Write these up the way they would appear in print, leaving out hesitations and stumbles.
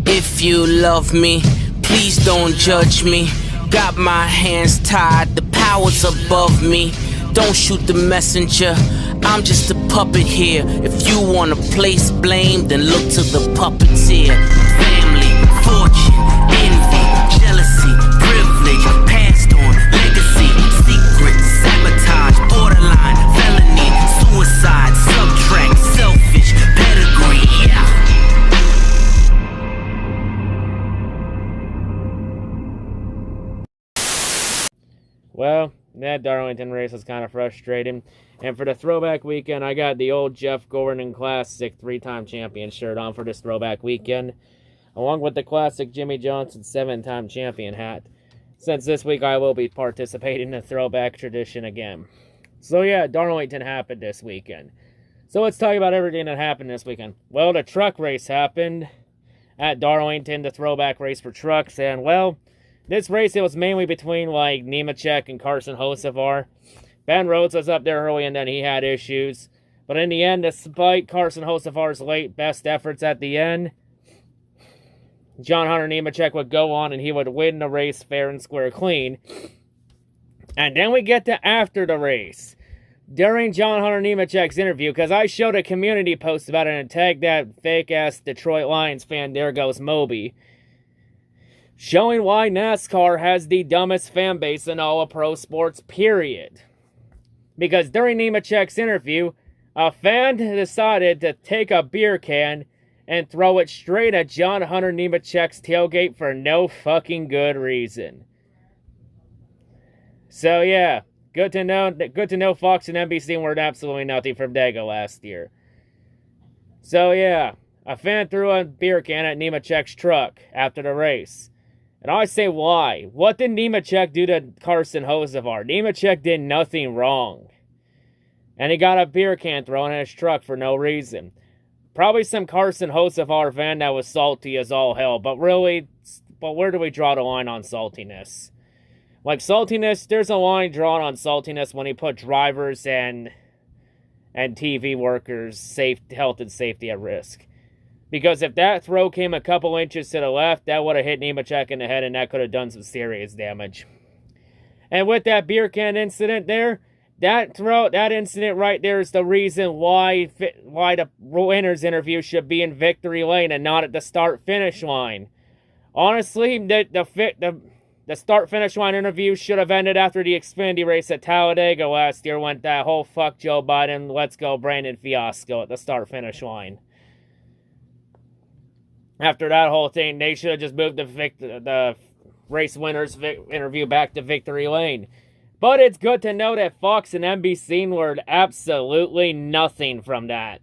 If you love me, please don't judge me. Got my hands tied, the power's above me. Don't shoot the messenger, I'm just a puppet here. If you wanna place blame, then look to the puppeteer. Family, fortune, envy, jealousy, privilege, passed on, legacy, secret, sabotage, borderline, felony, suicide, subtract, selfish, pedigree, yeah. Well, that Darlington race was kind of frustrating. And for the throwback weekend, I got the old Jeff Gordon Classic 3-time champion shirt on for this throwback weekend, along with the classic Jimmy Johnson 7-time champion hat, since this week I will be participating in the throwback tradition again. So yeah, Darlington happened this weekend. So let's talk about everything that happened this weekend. Well, the truck race happened at Darlington, the throwback race for trucks, and well, this race, it was mainly between, like, Nemechek and Carson Hocevar. Ben Rhodes was up there early, and then he had issues. But in the end, despite Carson Hocevar's late best efforts at the end, John Hunter Nemechek would go on, and he would win the race fair and square clean. And then we get to after the race. During John Hunter Nemechek's interview, because I showed a community post about it and tagged that fake-ass Detroit Lions fan, there goes Moby, showing why NASCAR has the dumbest fan base in all of pro sports, period. Because during Nemechek's interview, a fan decided to take a beer can and throw it straight at John Hunter Nemechek's tailgate for no fucking good reason. So yeah, good to know Fox and NBC learned absolutely nothing from Dago last year. So yeah, a fan threw a beer can at Nemechek's truck after the race. And I say, why? What did Nemechek do to Carson Hocevar? Nemechek did nothing wrong. And he got a beer can thrown in his truck for no reason. Probably some Carson Hocevar fan that was salty as all hell. But really, where do we draw the line on saltiness? Like, saltiness, there's a line drawn on saltiness when he put drivers and TV workers' health and safety at risk. Because if that throw came a couple inches to the left, that would have hit Nemechek in the head, and that could have done some serious damage. And with that beer can incident there, that incident right there is the reason why the winner's interview should be in victory lane and not at the start-finish line. Honestly, the start-finish line interview should have ended after the Xfinity race at Talladega last year, when that whole fuck Joe Biden, let's go Brandon fiasco at the start-finish line. After that whole thing, they should have just moved the race winner's interview back to victory lane. But it's good to know that Fox and NBC learned absolutely nothing from that.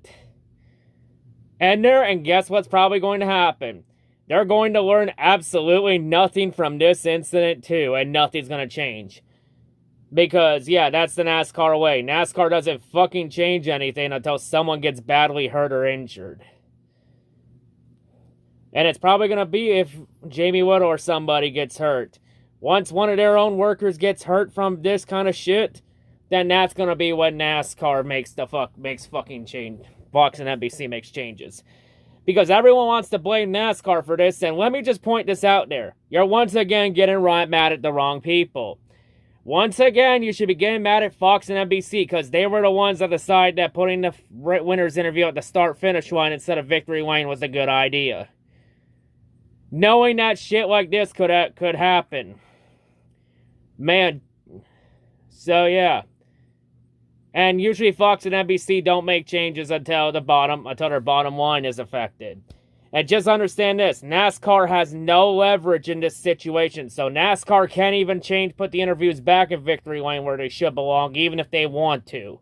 And guess what's probably going to happen? They're going to learn absolutely nothing from this incident too, and nothing's going to change. Because, yeah, that's the NASCAR way. NASCAR doesn't fucking change anything until someone gets badly hurt or injured. And it's probably going to be if Jamie Wood or somebody gets hurt. Once one of their own workers gets hurt from this kind of shit, then that's going to be when NASCAR makes fucking change. Fox and NBC makes changes. Because everyone wants to blame NASCAR for this, and let me just point this out there. You're once again getting mad at the wrong people. Once again, you should be getting mad at Fox and NBC, because they were the ones that decided that putting the winner's interview at the start-finish line instead of victory lane was a good idea. Knowing that shit like this could happen. Man. So, yeah. And usually Fox and NBC don't make changes until their bottom line is affected. And just understand this. NASCAR has no leverage in this situation. So NASCAR can't even put the interviews back in victory lane where they should belong, even if they want to.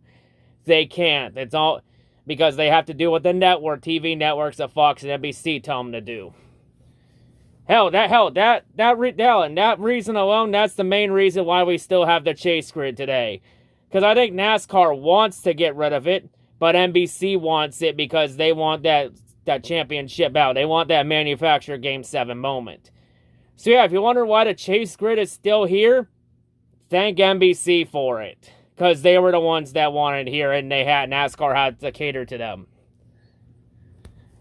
They can't. It's all because they have to do what the TV networks of Fox and NBC tell them to do. That reason alone, that's the main reason why we still have the chase grid today. Because I think NASCAR wants to get rid of it, but NBC wants it because they want that championship out. They want that manufacturer Game 7 moment. So yeah, if you wonder why the chase grid is still here, thank NBC for it. Because they were the ones that wanted it here, and NASCAR had to cater to them.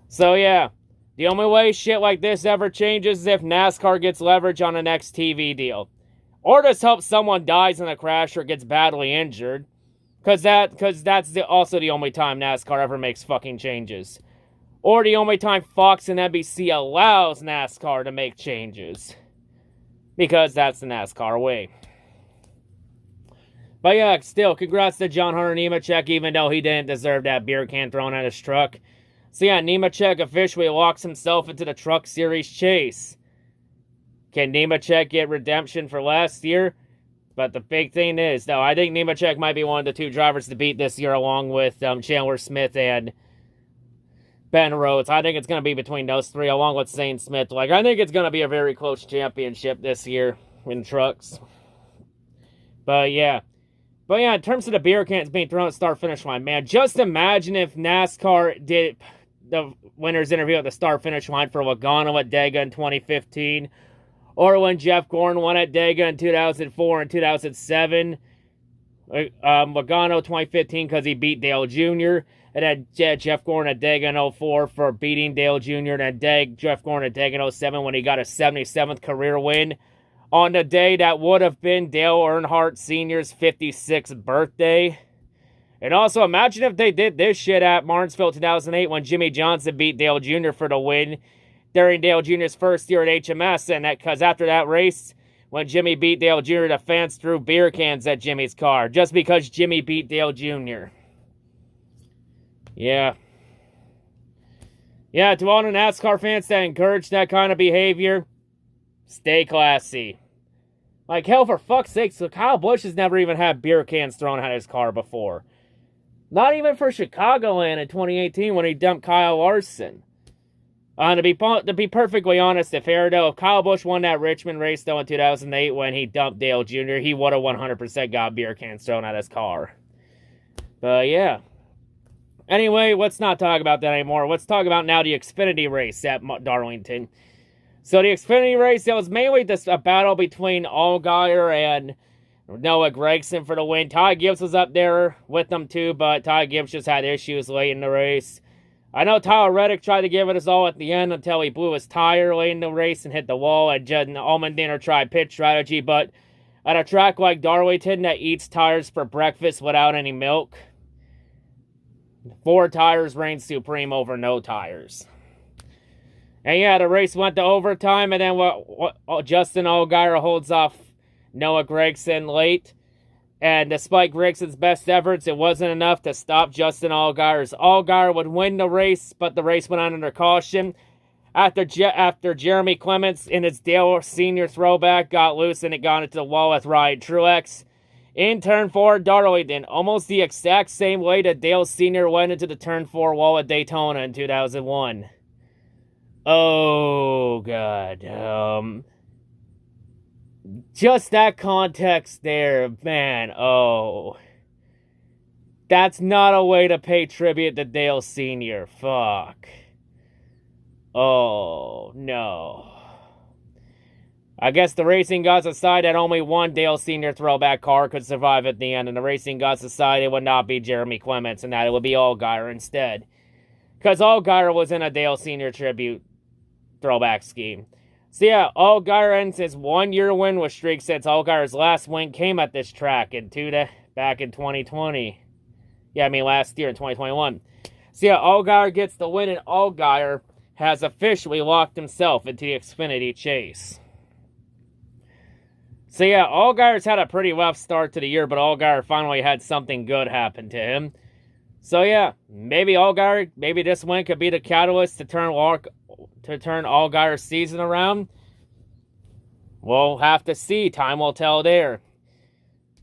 So yeah. The only way shit like this ever changes is if NASCAR gets leverage on the next TV deal. Or just hope someone dies in a crash or gets badly injured. Because that's also the only time NASCAR ever makes fucking changes. Or the only time Fox and NBC allows NASCAR to make changes. Because that's the NASCAR way. But yeah, still, congrats to John Hunter Nemechek, even though he didn't deserve that beer can thrown at his truck. So yeah, Nemechek officially locks himself into the Truck Series chase. Can Nemechek get redemption for last year? But the big thing is, though, I think Nemechek might be one of the two drivers to beat this year, along with Chandler Smith and Ben Rhodes. I think it's going to be between those three, along with Zane Smith. Like, I think it's going to be a very close championship this year in trucks. But yeah, in terms of the beer cans being thrown at the start-finish line, man, just imagine if NASCAR did the winner's interview at the start-finish line for Logano at Dega in 2015, or when Jeff Gordon won at Dega in 2004 and 2007. Logano 2015 because he beat Dale Jr., and then Jeff Gordon at Dega in 04 for beating Dale Jr., and then Jeff Gordon at Dega in 07 when he got a 77th career win on the day that would have been Dale Earnhardt Sr.'s 56th birthday. And also, imagine if they did this shit at Martinsville 2008 when Jimmy Johnson beat Dale Jr. for the win during Dale Jr.'s first year at HMS. And that because after that race, when Jimmy beat Dale Jr., the fans threw beer cans at Jimmy's car just because Jimmy beat Dale Jr. Yeah. Yeah, to all the NASCAR fans that encourage that kind of behavior, stay classy. Like, hell, for fuck's sake, so Kyle Busch has never even had beer cans thrown at his car before. Not even for Chicagoland in 2018 when he dumped Kyle Larson. To be perfectly honest, if Kyle Busch won that Richmond race, though, in 2008 when he dumped Dale Jr., he would have 100% got beer cans thrown at his car. But, yeah. Anyway, let's not talk about that anymore. Let's talk about now the Xfinity race at Darlington. So the Xfinity race, it was mainly just a battle between Allgaier and Noah Gragson for the win. Ty Gibbs was up there with them too, but Ty Gibbs just had issues late in the race. I know Tyler Reddick tried to give it his all at the end until he blew his tire late in the race and hit the wall. And Judd Allmendinger tried pit strategy, but at a track like Darlington that eats tires for breakfast without any milk, 4 tires reigned supreme over no tires. And yeah, the race went to overtime, and then Justin Allgaier holds off Noah Gragson late. And despite Gragson's best efforts, it wasn't enough to stop Justin Allgaier. Allgaier would win the race, but the race went on under caution. After Jeremy Clements in his Dale Sr. throwback got loose and it got into the wall with Ryan Truex. In Turn 4, Darlington, almost the exact same way that Dale Sr. went into the Turn 4 wall at Daytona in 2001. Oh, God. Just that context there, man. Oh. That's not a way to pay tribute to Dale Sr. Fuck. Oh, no. I guess the racing gods decided that only one Dale Sr. throwback car could survive at the end, and the racing gods decided it would not be Jeremy Clements, and that it would be Allgaier instead. Because Allgaier was in a Dale Sr. tribute throwback scheme. So yeah, Allgaier ends his 1-year winless streak since Allgaier's last win came at this track back in 2020. Yeah, I mean last year in 2021. So yeah, Allgaier gets the win, and Allgaier has officially locked himself into the Xfinity chase. So yeah, Allgaier's had a pretty rough start to the year, but Allgaier finally had something good happen to him. So yeah, maybe this win could be the catalyst to turn Allgaier's season around. We'll have to see. Time will tell there.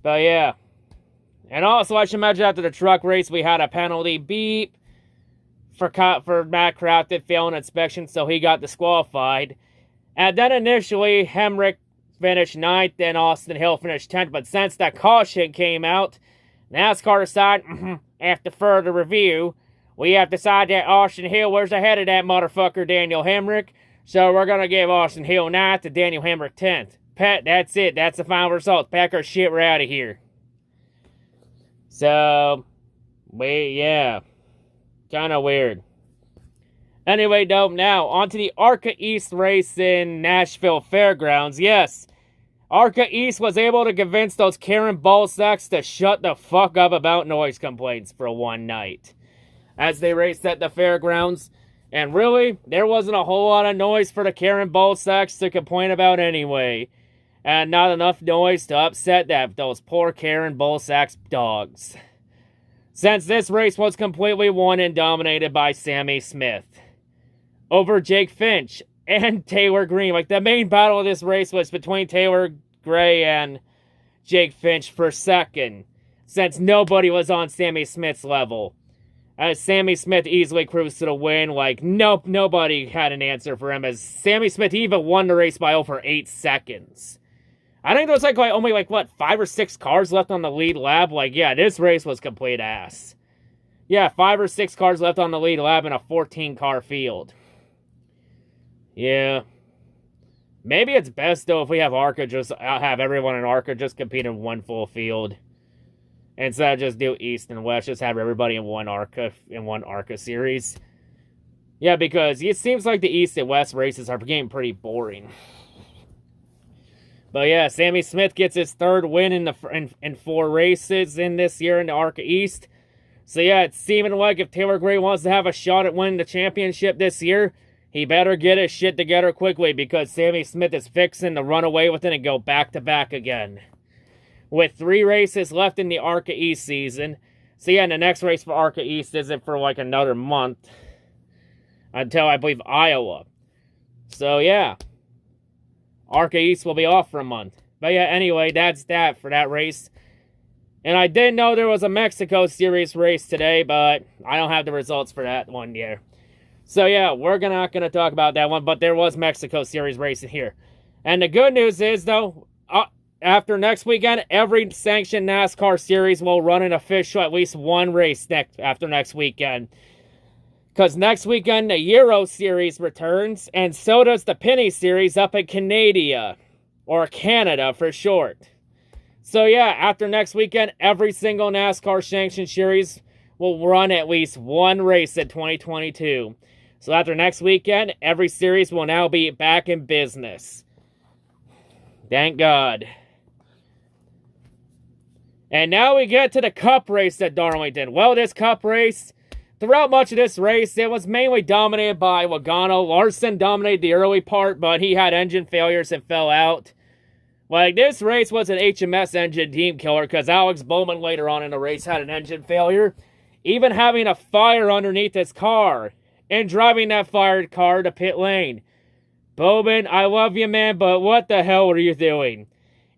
But yeah. And also, I should mention after the truck race, we had a penalty beep for Matt Crafton failing inspection, so he got disqualified. And then initially, Hemrick finished 9th, and Austin Hill finished 10th. But since that caution came out, NASCAR decided, after further review, we have decided that Austin Hill was ahead of that motherfucker, Daniel Hemrick. So we're going to give Austin Hill 9th to Daniel Hemrick 10th. Pat, that's it. That's the final result. Pack our shit. We're out of here. So, yeah. Kind of weird. Anyway, though, now on to the ARCA East race in Nashville Fairgrounds. Yes, ARCA East was able to convince those Karen ballsacks to shut the fuck up about noise complaints for one night as they raced at the fairgrounds. And really, there wasn't a whole lot of noise for the Karen ballsacks to complain about anyway. And not enough noise to upset those poor Karen ballsacks dogs. Since this race was completely won and dominated by Sammy Smith over Jake Finch and Taylor Green. Like, the main battle of this race was between Taylor Gray and Jake Finch for second, since nobody was on Sammy Smith's level. As Sammy Smith easily cruised to the win, like, nope, nobody had an answer for him, as Sammy Smith even won the race by over 8 seconds. I think there was only 5 or 6 cars left on the lead lap. Like, yeah, this race was complete ass. Yeah, 5 or 6 cars left on the lead lap in a 14-car field. Yeah. Maybe it's best, though, if we have ARCA have everyone in ARCA just compete in one full field. Instead of just do East and West, just have everybody in one ARCA series. Yeah, because it seems like the East and West races are getting pretty boring. But yeah, Sammy Smith gets his 3rd win in 4 races in this year in the ARCA East. So yeah, it's seeming like if Taylor Gray wants to have a shot at winning the championship this year, he better get his shit together quickly, because Sammy Smith is fixing to run away with it and go back-to-back again. With 3 races left in the ARCA East season. So yeah, and the next race for ARCA East isn't for another month. Until, I believe, Iowa. So yeah. ARCA East will be off for a month. But yeah, anyway, that's that for that race. And I did know there was a Mexico Series race today, but I don't have the results for that one yet. So yeah, we're not going to talk about that one, but there was Mexico Series racing here. And the good news is, though, after next weekend, every sanctioned NASCAR series will run an official at least one race after next weekend. Because next weekend, the Euro Series returns, and so does the Penny Series up at Canada, or Canada for short. So yeah, after next weekend, every single NASCAR sanctioned series will run at least one race in 2022. So after next weekend, every series will now be back in business. Thank God. And now we get to the Cup race at Darlington. Well, this Cup race, throughout much of this race, it was mainly dominated by Logano. Larson dominated the early part, but he had engine failures and fell out. This race was an HMS engine team killer, because Alex Bowman later on in the race had an engine failure, even having a fire underneath his car, and driving that fired car to pit lane. Bowman, I love you, man, but what the hell are you doing?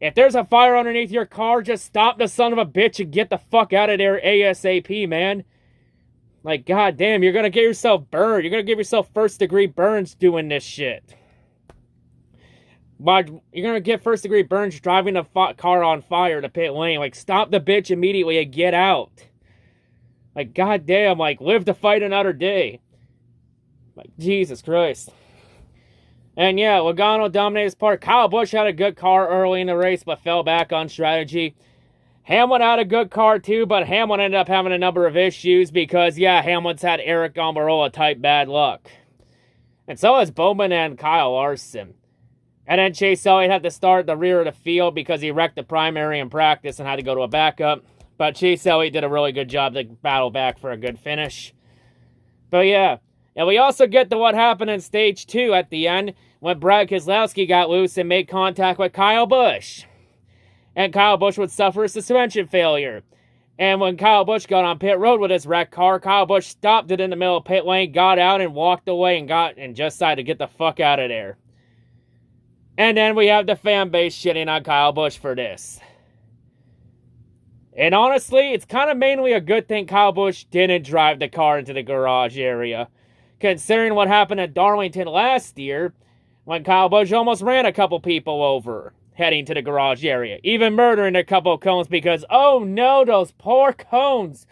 If there's a fire underneath your car, just stop the son of a bitch and get the fuck out of there ASAP, man. Goddamn, you're gonna get yourself burned. You're gonna give yourself first-degree burns doing this shit. You're gonna get first-degree burns driving a car on fire to pit lane. Stop the bitch immediately and get out. Goddamn, live to fight another day. Jesus Christ. And yeah, Logano dominated his part. Kyle Busch had a good car early in the race, but fell back on strategy. Hamlin had a good car too, but Hamlin ended up having a number of issues because, yeah, Hamlin's had Eric Almirola type bad luck. And so has Bowman and Kyle Larson. And then Chase Elliott had to start at the rear of the field because he wrecked the primary in practice and had to go to a backup. But Chase Elliott did a really good job to battle back for a good finish. But yeah, and we also get to what happened in Stage 2 at the end when Brad Keselowski got loose and made contact with Kyle Busch. And Kyle Busch would suffer a suspension failure. And when Kyle Busch got on pit road with his wrecked car, Kyle Busch stopped it in the middle of pit lane, got out and walked away and just decided to get the fuck out of there. And then we have the fan base shitting on Kyle Busch for this. And honestly, it's kind of mainly a good thing Kyle Busch didn't drive the car into the garage area, considering what happened at Darlington last year when Kyle Busch almost ran a couple people over heading to the garage area, even murdering a couple of cones because, oh no, those poor cones.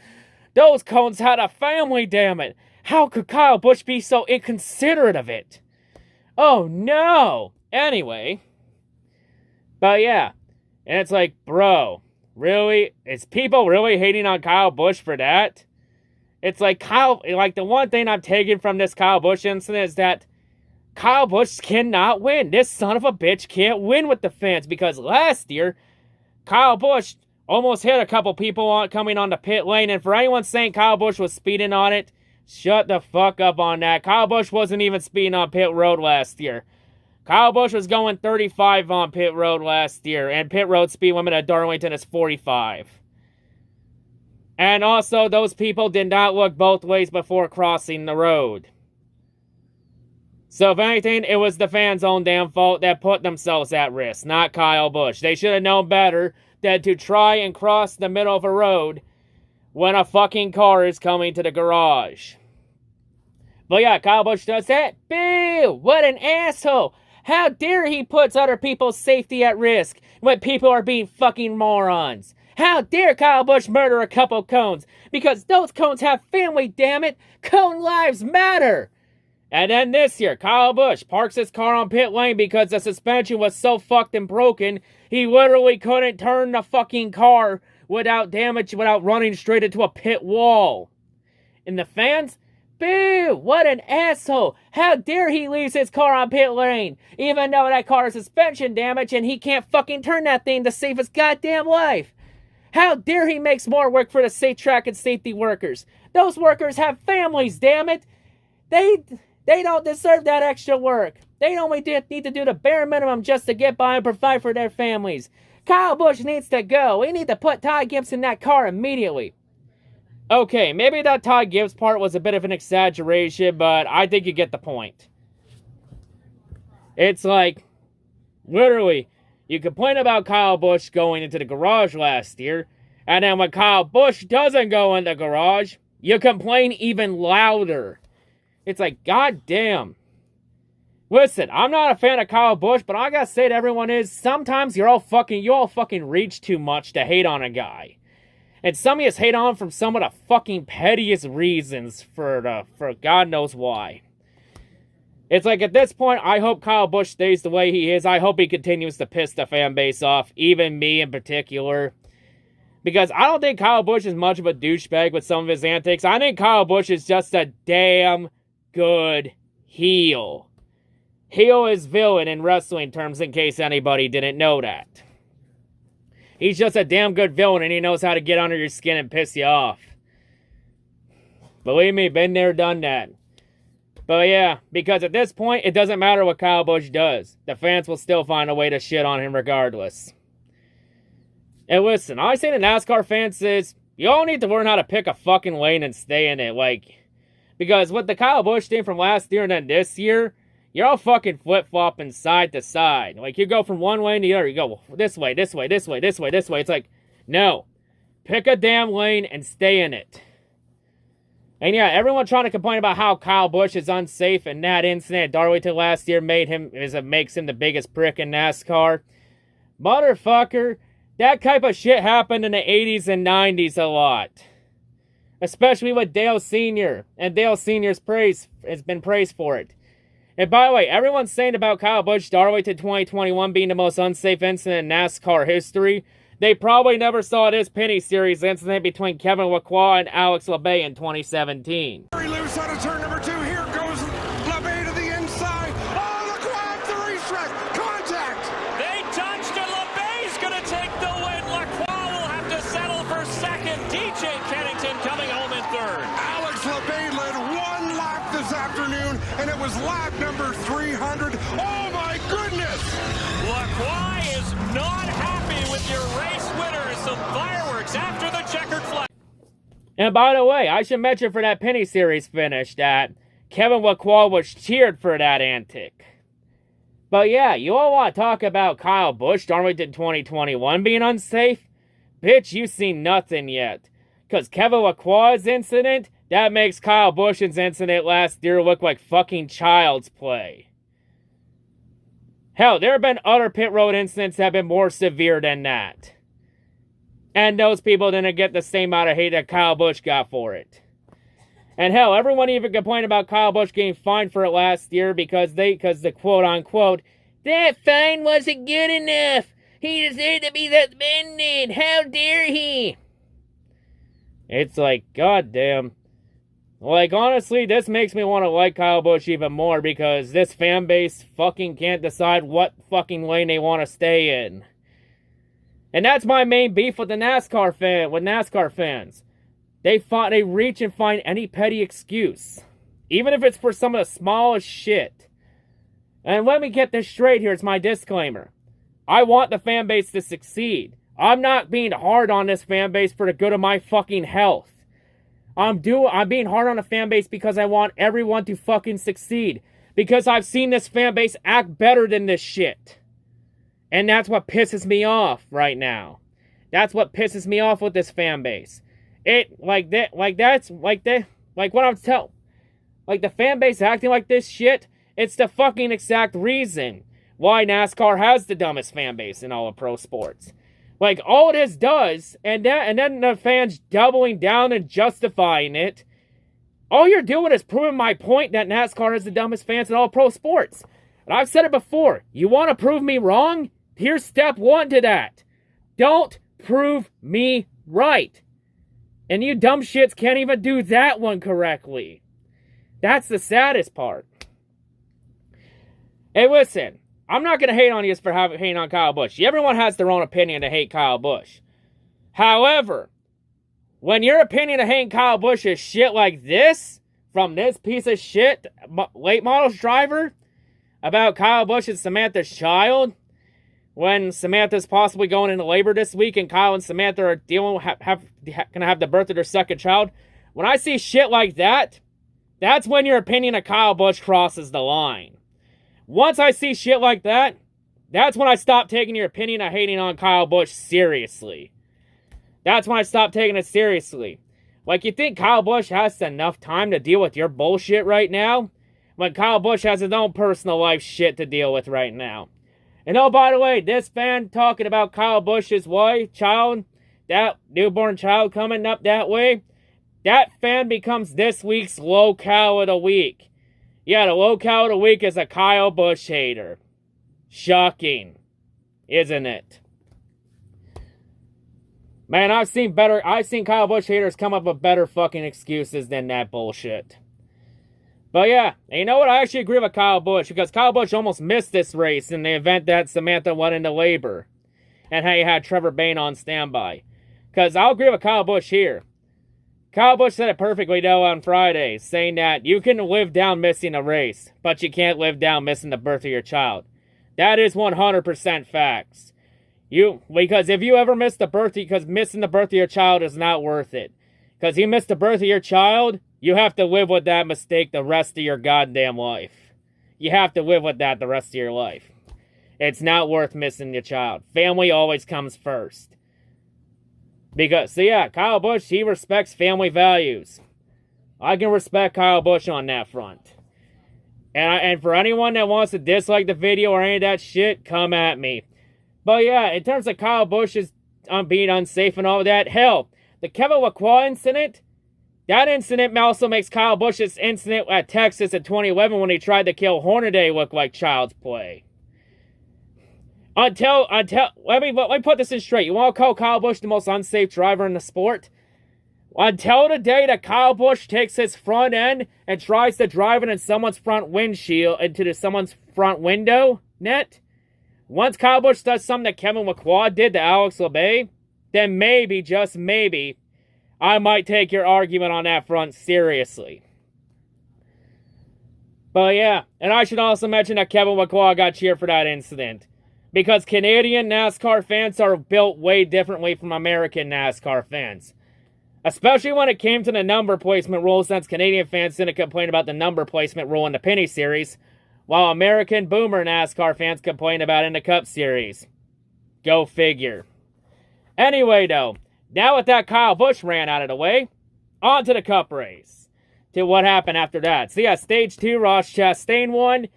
Those cones had a family, damn it. How could Kyle Busch be so inconsiderate of it? Oh no. Anyway. But yeah. And it's like, bro, really? Is people really hating on Kyle Busch for that? It's like the one thing I'm taking from this Kyle Busch incident is that Kyle Busch cannot win. This son of a bitch can't win with the fans, because last year, Kyle Busch almost hit a couple people coming on the pit lane, and for anyone saying Kyle Busch was speeding on it, shut the fuck up on that. Kyle Busch wasn't even speeding on pit road last year. Kyle Busch was going 35 on pit road last year, and pit road speed limit at Darlington is 45. And also, those people did not look both ways before crossing the road. So if anything, it was the fans' own damn fault that put themselves at risk, not Kyle Busch. They should have known better than to try and cross the middle of a road when a fucking car is coming to the garage. But yeah, Kyle Busch does that. Boo! What an asshole! How dare he puts other people's safety at risk when people are being fucking morons? How dare Kyle Busch murder a couple cones? Because those cones have family, damn it! Cone lives matter! And then this year, Kyle Busch parks his car on pit lane because the suspension was so fucked and broken, he literally couldn't turn the fucking car without running straight into a pit wall. And the fans? Boo! What an asshole! How dare he leaves his car on pit lane, even though that car is suspension damage and he can't fucking turn that thing to save his goddamn life! How dare he makes more work for the safe track and safety workers? Those workers have families, damn it! They don't deserve that extra work. They only need to do the bare minimum just to get by and provide for their families. Kyle Busch needs to go. We need to put Todd Gibbs in that car immediately. Okay, maybe that Todd Gibbs part was a bit of an exaggeration, but I think you get the point. It's like, literally, you complain about Kyle Busch going into the garage last year, and then when Kyle Busch doesn't go in the garage, you complain even louder. It's like, goddamn. Listen, I'm not a fan of Kyle Busch, but I gotta say to everyone is, sometimes you all fucking reach too much to hate on a guy. And some of you hate on him from some of the fucking pettiest reasons for God knows why. It's like, at this point, I hope Kyle Busch stays the way he is. I hope he continues to piss the fan base off, even me in particular. Because I don't think Kyle Busch is much of a douchebag with some of his antics. I think Kyle Busch is just a damn good heel. Heel is villain in wrestling terms, in case anybody didn't know that. He's just a damn good villain, and he knows how to get under your skin and piss you off. Believe me, been there, done that. But yeah, because at this point, it doesn't matter what Kyle Busch does. The fans will still find a way to shit on him regardless. And listen, I say to NASCAR fans is, you all need to learn how to pick a fucking lane and stay in it. Because with the Kyle Busch thing from last year and then this year, you're all fucking flip-flopping side to side. You go from one lane to the other. You go this way, this way, this way, this way, this way. It's like, no. Pick a damn lane and stay in it. And yeah, everyone trying to complain about how Kyle Busch is unsafe and that incident at Darlington last year makes him the biggest prick in NASCAR. Motherfucker, that type of shit happened in the 80s and 90s a lot. Especially with Dale Sr. And Dale Sr.'s has been praised for it. And by the way, everyone's saying about Kyle Busch Darlington 2021 being the most unsafe incident in NASCAR history. They probably never saw this Penny Series incident between Kevin Lacroix and Alex LeBay in 2017. Very loose out of turn number 2. Here goes LeBay to the inside. Oh, Lacroix to the racetrack. Contact. They touched and LeBay's going to take the win. Lacroix will have to settle for second. DJ Kennington coming home in third. Alex LeBay led one lap this afternoon, and it was lap number 300. Oh, my goodness. Lacroix is not happy with your race winner. Some fireworks after the checkered flag. And by the way, I should mention for that Penny Series finish that Kevin Lacroix was cheered for that antic. But yeah, you all want to talk about Kyle Busch Darlington 2021 being unsafe? Bitch, you seen nothing yet. Because Kevin Lacroix's incident, that makes Kyle Busch's incident last year look like fucking child's play. Hell, there have been other pit road incidents that have been more severe than that. And those people didn't get the same amount of hate that Kyle Busch got for it. And hell, everyone even complained about Kyle Busch getting fined for it last year because the quote-unquote, that fine wasn't good enough. He deserved to be suspended. How dare he? It's like, goddamn. Like, honestly, this makes me want to like Kyle Busch even more because this fan base fucking can't decide what fucking lane they want to stay in. And that's my main beef with NASCAR fans. They reach and find any petty excuse. Even if it's for some of the smallest shit. And let me get this straight here, it's my disclaimer. I want the fan base to succeed. I'm not being hard on this fan base for the good of my fucking health. I'm being hard on the fan base because I want everyone to fucking succeed. Because I've seen this fan base act better than this shit. And that's what pisses me off right now. That's what pisses me off with this fan base. The fan base acting like this shit, it's the fucking exact reason why NASCAR has the dumbest fan base in all of pro sports. Like, all this does, and then the fans doubling down and justifying it, all you're doing is proving my point that NASCAR has the dumbest fans in all pro sports. And I've said it before, you want to prove me wrong? Here's step one to that. Don't prove me right. And you dumb shits can't even do that one correctly. That's the saddest part. Hey, listen. I'm not going to hate on you for hating on Kyle Busch. Everyone has their own opinion to hate Kyle Busch. However, when your opinion of hating Kyle Busch is shit like this, from this piece of shit late models driver, about Kyle Busch and Samantha's child, when Samantha's possibly going into labor this week and Kyle and Samantha are gonna have the birth of their second child, when I see shit like that, that's when your opinion of Kyle Busch crosses the line. Once I see shit like that, that's when I stop taking your opinion of hating on Kyle Busch seriously. That's when I stop taking it seriously. Like, you think Kyle Busch has enough time to deal with your bullshit right now? When Kyle Busch has his own personal life shit to deal with right now. And oh, by the way, this fan talking about Kyle Busch's child, that newborn child coming up that way, that fan becomes this week's low cow of the week. Yeah, the low cow of the week is a Kyle Busch hater. Shocking, isn't it? Man, I've seen Kyle Busch haters come up with better fucking excuses than that bullshit. But yeah, and you know what? I actually agree with Kyle Busch because Kyle Busch almost missed this race in the event that Samantha went into labor. And how you had Trevor Bayne on standby. Because I'll agree with Kyle Busch here. Kyle Busch said it perfectly, though, on Friday, saying that you can live down missing a race, but you can't live down missing the birth of your child. That is 100% facts. Because if you ever miss the birth, because missing the birth of your child is not worth it. Because you missed the birth of your child, you have to live with that mistake the rest of your goddamn life. You have to live with that the rest of your life. It's not worth missing your child. Family always comes first. Kyle Busch, he respects family values. I can respect Kyle Busch on that front. And for anyone that wants to dislike the video or any of that shit, come at me. But yeah, in terms of Kyle Busch's being unsafe and all that, hell, the Kevin Lacroix incident, that incident also makes Kyle Busch's incident at Texas in 2011 when he tried to kill Hornaday look like child's play. Let me put this in straight. You want to call Kyle Busch the most unsafe driver in the sport? Until the day that Kyle Busch takes his front end and tries to drive it in someone's front windshield into someone's front window net. Once Kyle Busch does something that Kevin Lacroix did to Alex LeBay, then maybe, just maybe, I might take your argument on that front seriously. But yeah, and I should also mention that Kevin Lacroix got cheered for that incident. Because Canadian NASCAR fans are built way differently from American NASCAR fans. Especially when it came to the number placement rule, since Canadian fans didn't complain about the number placement rule in the Penny Series, while American boomer NASCAR fans complain about it in the Cup Series. Go figure. Anyway, though, now with that Kyle Busch ran out of the way, on to the Cup race. To what happened after that. So yeah, Stage 2, Ross Chastain won.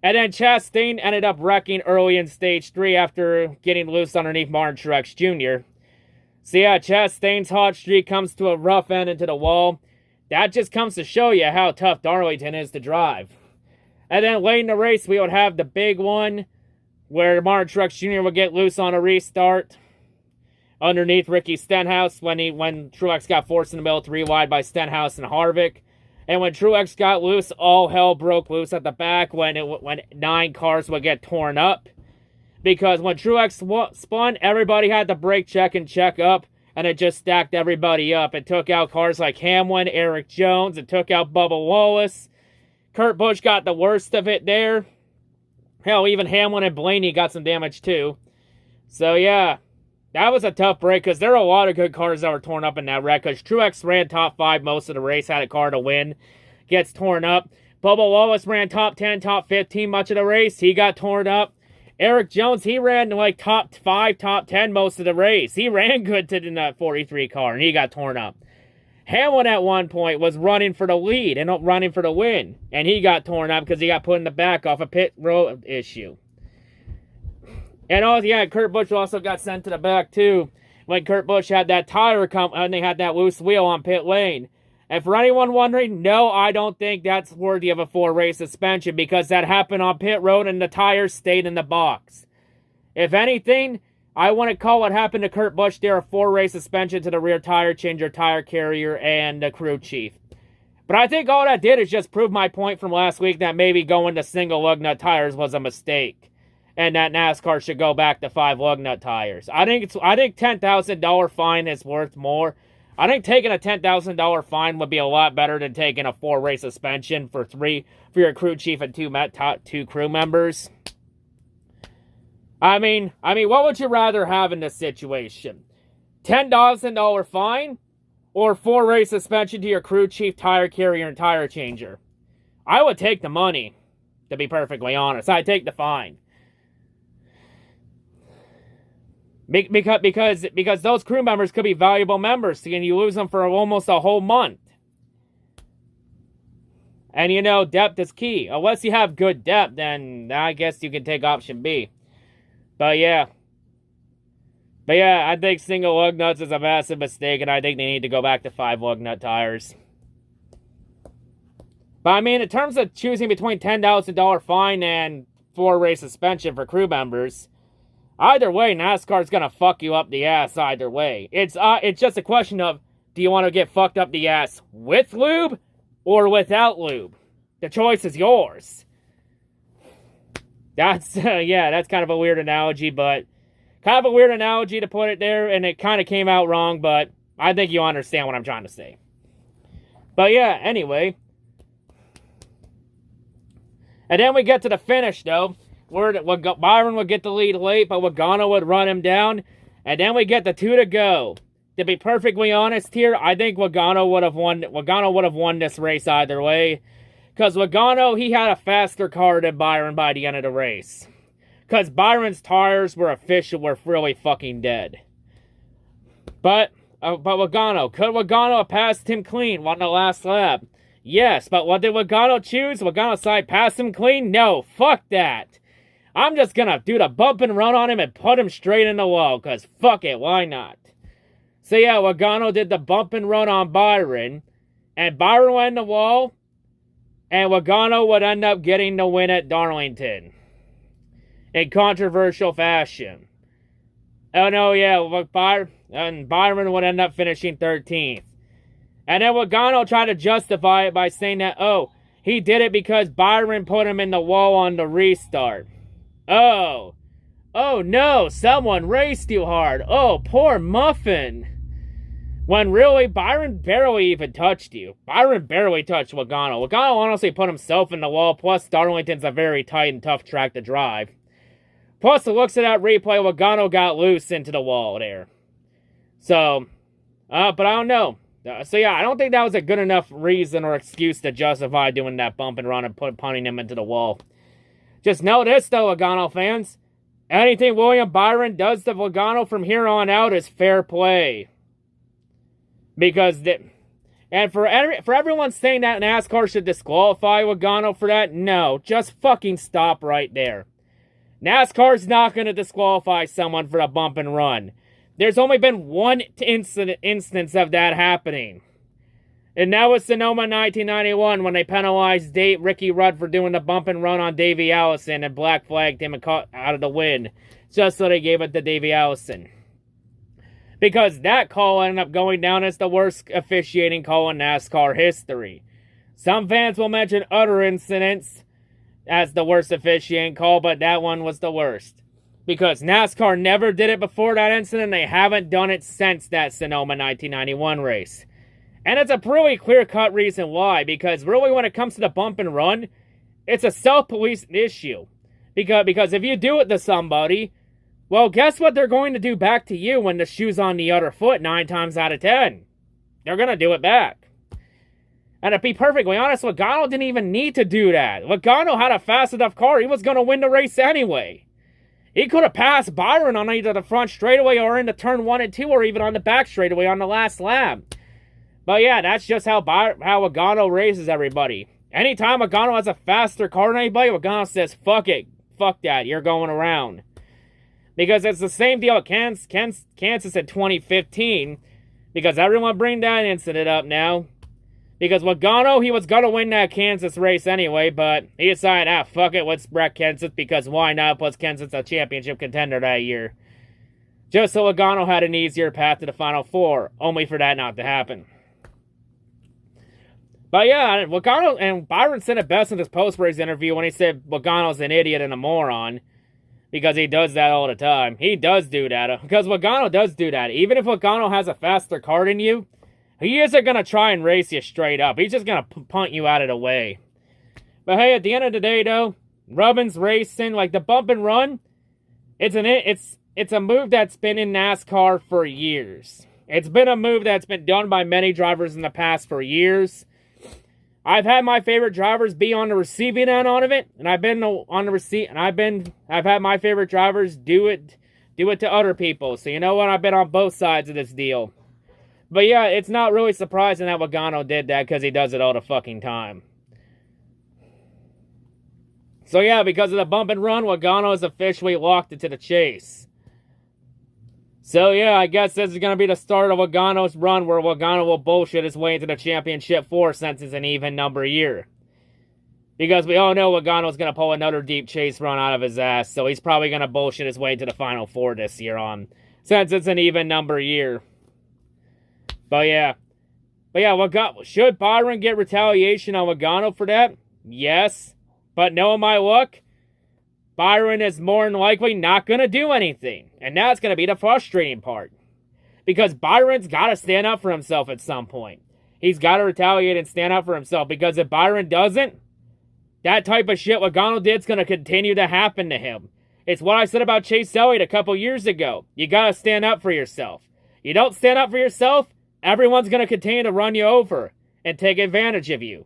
And then Chastain ended up wrecking early in Stage 3 after getting loose underneath Martin Truex Jr. So yeah, Chastain's hot streak comes to a rough end into the wall. That just comes to show you how tough Darlington is to drive. And then late in the race, we would have the big one where Martin Truex Jr. would get loose on a restart underneath Ricky Stenhouse when Truex got forced in the middle 3 wide by Stenhouse and Harvick. And when Truex got loose, all hell broke loose at the back when 9 cars would get torn up. Because when Truex spun, everybody had to brake check and check up, and it just stacked everybody up. It took out cars like Hamlin, Eric Jones, it took out Bubba Wallace. Kurt Busch got the worst of it there. Hell, even Hamlin and Blaney got some damage too. So yeah, that was a tough break because there are a lot of good cars that were torn up in that wreck. Because Truex ran top 5 most of the race, had a car to win, gets torn up. Bubba Wallace ran top 10, top 15 much of the race. He got torn up. Eric Jones, he ran like top 5, top 10 most of the race. He ran good to the 43 car, and he got torn up. Hamlin at one point was running for the lead and running for the win, and he got torn up because he got put in the back off a pit road issue. And also, yeah, Kurt Busch also got sent to the back too when Kurt Busch had that tire and they had that loose wheel on pit lane. And for anyone wondering, no, I don't think that's worthy of a 4-race suspension because that happened on pit road and the tires stayed in the box. If anything, I want to call what happened to Kurt Busch there a 4-race suspension to the rear tire changer, tire carrier, and the crew chief. But I think all that did is just prove my point from last week that maybe going to single lug nut tires was a mistake. And that NASCAR should go back to 5 lug nut tires. I think $10,000 fine is worth more. I think taking a $10,000 fine would be a lot better than taking a 4-race suspension for your crew chief and 2 crew members. I mean, what would you rather have in this situation? $10,000 fine or 4-race suspension to your crew chief, tire carrier, and tire changer? I would take the money, to be perfectly honest. I'd take the fine. Because those crew members could be valuable members, and you lose them for almost a whole month. And you know, depth is key. Unless you have good depth, then I guess you can take option B. But yeah, I think single lug nuts is a massive mistake, and I think they need to go back to 5 lug nut tires. But I mean, in terms of choosing between $10,000 fine and 4-race suspension for crew members, either way, NASCAR's gonna fuck you up the ass either way. It's just a question of, do you want to get fucked up the ass with lube or without lube? The choice is yours. That's kind of a weird analogy, but kind of a weird analogy to put it there, and it kind of came out wrong, but I think you understand what I'm trying to say. But yeah, anyway. And then we get to the finish, though. Byron would get the lead late, but Logano would run him down. And then we get the 2 to go. To be perfectly honest here, I think Logano would have won this race either way. Because Logano, he had a faster car than Byron by the end of the race. Because Byron's tires were really fucking dead. But Logano, could Logano have passed him clean on the last lap? Yes, but what did Logano choose? Logano side pass him clean? No, fuck that. I'm just gonna do the bump and run on him and put him straight in the wall, because fuck it, why not? So yeah, Logano did the bump and run on Byron, and Byron went in the wall, and Logano would end up getting the win at Darlington. In controversial fashion. Oh no, yeah, Byron would end up finishing 13th. And then Logano tried to justify it by saying that, oh, he did it because Byron put him in the wall on the restart. Oh no, someone raced too hard. Oh, poor Muffin. When really, Byron barely even touched you. Byron barely touched Logano. Logano honestly put himself in the wall, plus Darlington's a very tight and tough track to drive. Plus, the looks of that replay, Logano got loose into the wall there. So, but I don't know. So yeah, I don't think that was a good enough reason or excuse to justify doing that bump and run and punting him into the wall. Just know this though, Logano fans. Anything William Byron does to Logano from here on out is fair play. Because, and for everyone saying that NASCAR should disqualify Logano for that, no, just fucking stop right there. NASCAR's not going to disqualify someone for a bump and run. There's only been one instance of that happening. And that was Sonoma 1991 when they penalized Ricky Rudd for doing the bump and run on Davey Allison and black flagged him and caught out of the win. Just so they gave it to Davey Allison. Because that call ended up going down as the worst officiating call in NASCAR history. Some fans will mention other incidents as the worst officiating call, but that one was the worst. Because NASCAR never did it before that incident, they haven't done it since that Sonoma 1991 race. And it's a really clear-cut reason why, because really when it comes to the bump and run, it's a self-policing issue. Because if you do it to somebody, well, guess what they're going to do back to you when the shoe's on the other foot 9 times out of 10? They're going to do it back. And to be perfectly honest, Logano didn't even need to do that. Logano had a fast enough car. He was going to win the race anyway. He could have passed Byron on either the front straightaway or into turn 1 and 2 or even on the back straightaway on the last lap. But yeah, that's just how Logano races everybody. Anytime Logano has a faster car than anybody, Logano says, fuck it. Fuck that. You're going around. Because it's the same deal at Kansas in 2015. Because everyone bring that incident up now. Because Logano, he was going to win that Kansas race anyway, but he decided, fuck it, let's wreck Kansas, because why not? Plus, Kansas a championship contender that year. Just so Logano had an easier path to the Final Four, only for that not to happen. But yeah, Logano, and Byron said it best in his post-race interview when he said Logano's an idiot and a moron. Because he does that all the time. He does do that. Because Logano does do that. Even if Logano has a faster car than you, he isn't going to try and race you straight up. He's just going to punt you out of the way. But hey, at the end of the day, though, Rubbin's racing, like the bump and run, it's a move that's been in NASCAR for years. It's been a move that's been done by many drivers in the past for years. I've had my favorite drivers be on the receiving end of it, and I've been on the receipt, and I've had my favorite drivers do it to other people. So you know what? I've been on both sides of this deal. But yeah, it's not really surprising that Logano did that because he does it all the fucking time. So yeah, because of the bump and run, Logano is officially locked into the chase. So yeah, I guess this is going to be the start of Logano's run where Logano will bullshit his way into the championship 4 since it's an even number year. Because we all know Logano's going to pull another deep chase run out of his ass, so he's probably going to bullshit his way into the Final Four this year since it's an even number year. But yeah, should Byron get retaliation on Logano for that? Yes. But knowing my luck, Byron is more than likely not going to do anything. And that's going to be the frustrating part. Because Byron's got to stand up for himself at some point. He's got to retaliate and stand up for himself. Because if Byron doesn't, that type of shit Logano did is going to continue to happen to him. It's what I said about Chase Elliott a couple years ago. You got to stand up for yourself. You don't stand up for yourself, everyone's going to continue to run you over and take advantage of you.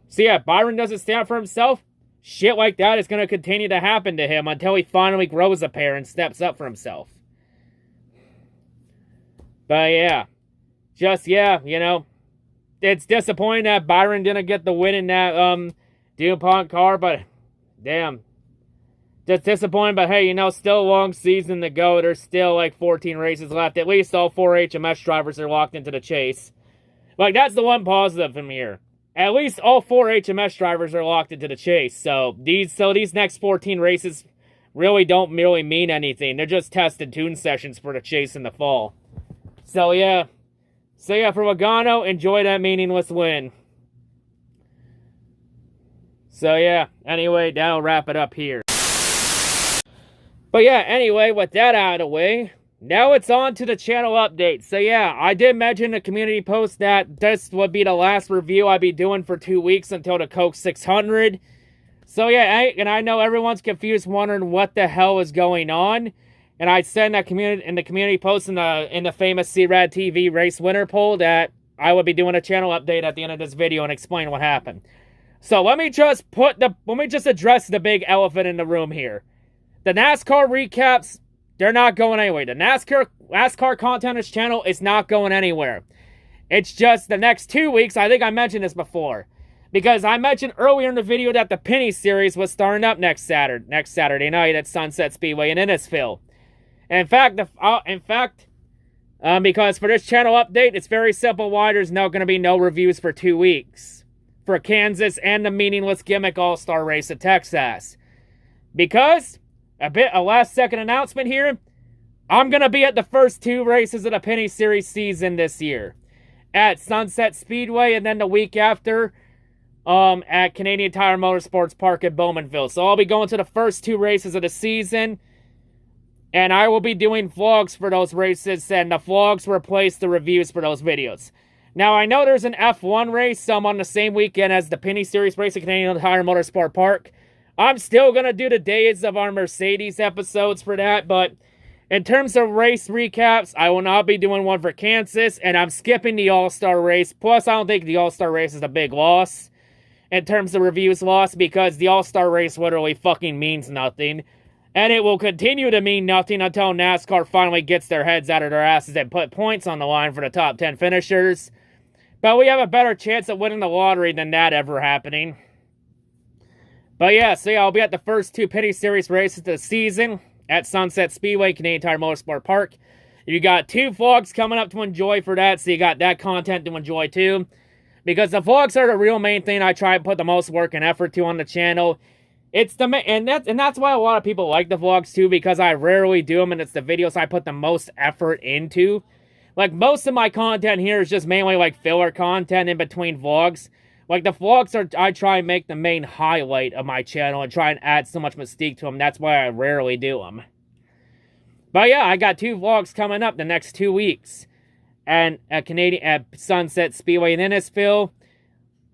So yeah, Byron doesn't stand up for himself, shit like that is going to continue to happen to him until he finally grows a pair and steps up for himself. But yeah, it's disappointing that Byron didn't get the win in that DuPont car, but damn. Just disappointing, but hey, still a long season to go. There's still like 14 races left. At least all 4 HMS drivers are locked into the chase. Like, that's the one positive from here. At least all 4 HMS drivers are locked into the chase. So these next 14 races don't really mean anything. They're just test and tune sessions for the chase in the fall. So yeah, for Logano, enjoy that meaningless win. So yeah, anyway, that'll wrap it up here. But yeah, anyway, with that out of the way, now it's on to the channel update. So yeah, I did mention in the community post that this would be the last review I'd be doing for 2 weeks until the Coke 600. So yeah, and I know everyone's confused, wondering what the hell is going on. And I said in the community post in the famous C-RadTV race winner poll that I would be doing a channel update at the end of this video and explain what happened. So let me just address the big elephant in the room here. The NASCAR recaps, they're not going anywhere. The NASCAR content on this channel is not going anywhere. It's just the next 2 weeks, I think I mentioned this before. Because I mentioned earlier in the video that the Penny Series was starting up next Saturday night at Sunset Speedway in Innisfil. In fact, because for this channel update, it's very simple why there's now going to be no reviews for 2 weeks. For Kansas and the meaningless gimmick All-Star race at Texas. Because a last-second announcement here. I'm going to be at the first 2 races of the Penny Series season this year. at Sunset Speedway, and then the week after at Canadian Tire Motorsports Park at Bowmanville. So I'll be going to the first 2 races of the season, and I will be doing vlogs for those races, and the vlogs replace the reviews for those videos. Now, I know there's an F1 race on the same weekend as the Penny Series race at Canadian Tire Motorsport Park. I'm still going to do the days of our Mercedes episodes for that, but in terms of race recaps, I will not be doing one for Kansas, and I'm skipping the All-Star race. Plus, I don't think the All-Star race is a big loss in terms of reviews loss, because the All-Star race literally fucking means nothing. And it will continue to mean nothing until NASCAR finally gets their heads out of their asses and put points on the line for the top 10 finishers. But we have a better chance of winning the lottery than that ever happening. But yeah, so yeah, I'll be at the first 2 Penny Series races of the season at Sunset Speedway, Canadian Tire Motorsport Park. You got 2 vlogs coming up to enjoy for that, so you got that content to enjoy too. Because the vlogs are the real main thing I try to put the most work and effort to on the channel. It's the and that's why a lot of people like the vlogs too, because I rarely do them, and it's the videos I put the most effort into. Like, most of my content here is just mainly like filler content in between vlogs. Like, the vlogs are, I try and make the main highlight of my channel and try and add so much mystique to them. That's why I rarely do them. But yeah, I got 2 vlogs coming up the next 2 weeks. And at Sunset Speedway in Innisfil.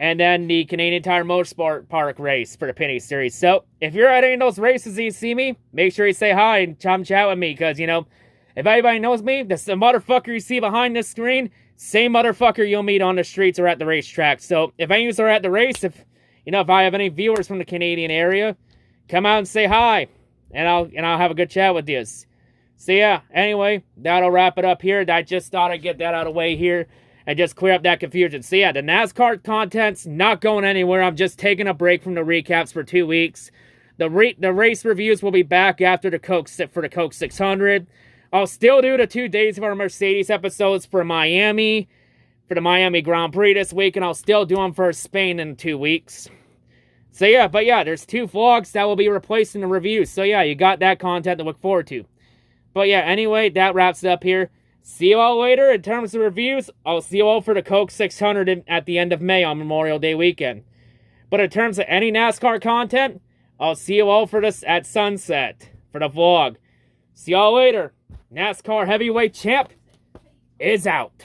And then the Canadian Tire Motorsport Park race for the Penny Series. So, if you're at any of those races and you see me, make sure you say hi and come chat with me. Because, you know, if anybody knows me, the motherfucker you see behind this screen, same motherfucker you'll meet on the streets or at the racetrack. So, if any of you are at the race, if I have any viewers from the Canadian area, come out and say hi, and I'll have a good chat with you. So yeah, anyway, that'll wrap it up here. I just thought I'd get that out of the way here and just clear up that confusion. So yeah, the NASCAR content's not going anywhere. I'm just taking a break from the recaps for 2 weeks. The race reviews will be back after the Coke 600. I'll still do the 2 days of our Mercedes episodes for Miami, for the Miami Grand Prix this week, and I'll still do them for Spain in 2 weeks. So yeah, but yeah, there's 2 vlogs that will be replacing the reviews. So yeah, you got that content to look forward to. But yeah, anyway, that wraps it up here. See you all later. In terms of reviews, I'll see you all for the Coke 600 at the end of May on Memorial Day weekend. But in terms of any NASCAR content, I'll see you all for this at sunset for the vlog. See y'all later. NASCAR Heavyweight Champ is out.